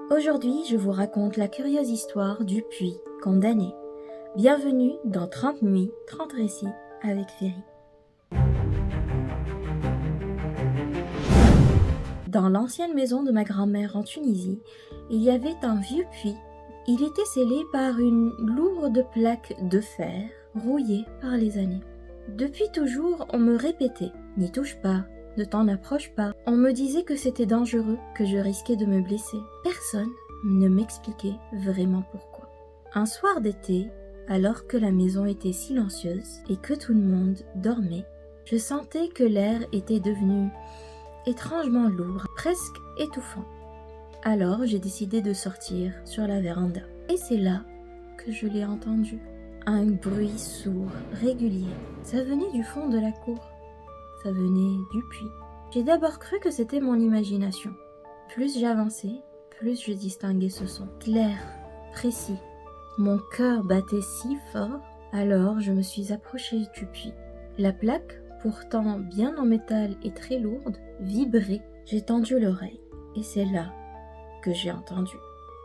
Aujourd'hui, je vous raconte la curieuse histoire du puits condamné. Bienvenue dans 30 nuits, 30 récits avec Ferry. Dans l'ancienne maison de ma grand-mère en Tunisie, il y avait un vieux puits. Il était scellé par une lourde plaque de fer, rouillée par les années. Depuis toujours, on me répétait « N'y touche pas, ne t'en approche pas ». On me disait que c'était dangereux, que je risquais de me blesser. Personne ne m'expliquait vraiment pourquoi. Un soir d'été, alors que la maison était silencieuse et que tout le monde dormait, je sentais que l'air était devenu étrangement lourd, presque étouffant. Alors j'ai décidé de sortir sur la véranda. Et c'est là que je l'ai entendu. Un bruit sourd, régulier. Ça venait du fond de la cour. Ça venait du puits. J'ai d'abord cru que c'était mon imagination. Plus j'avançais, plus je distinguais ce son. Clair, précis. Mon cœur battait si fort, alors je me suis approchée du puits. La plaque, pourtant bien en métal et très lourde, vibrait. J'ai tendu l'oreille, et c'est là que j'ai entendu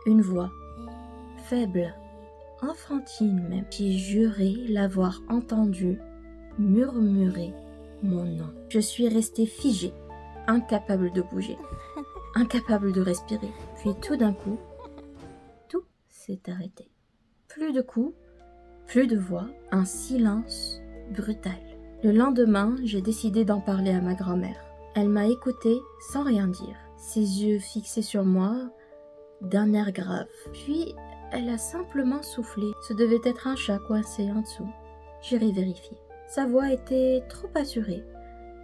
une voix, faible, enfantine même. J'ai juré l'avoir entendu murmurer mon nom. Je suis restée figée, incapable de bouger, incapable de respirer. Puis tout d'un coup, tout s'est arrêté. Plus de coups, plus de voix, un silence brutal. Le lendemain, j'ai décidé d'en parler à ma grand-mère. Elle m'a écoutée sans rien dire, ses yeux fixés sur moi, d'un air grave. Puis, elle a simplement soufflé. Ce devait être un chat coincé en dessous. J'irai vérifier. Sa voix était trop assurée.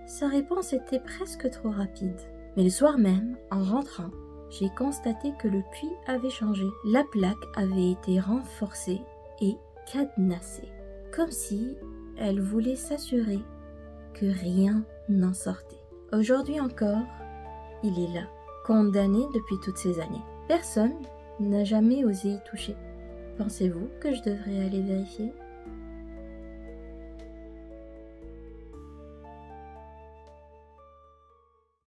Sa réponse était presque trop rapide. Mais le soir même, en rentrant, j'ai constaté que le puits avait changé. La plaque avait été renforcée et cadenassée. Comme si elle voulait s'assurer que rien n'en sortait. Aujourd'hui encore, il est là, condamné depuis toutes ces années. Personne n'a jamais osé y toucher. Pensez-vous que je devrais aller vérifier ?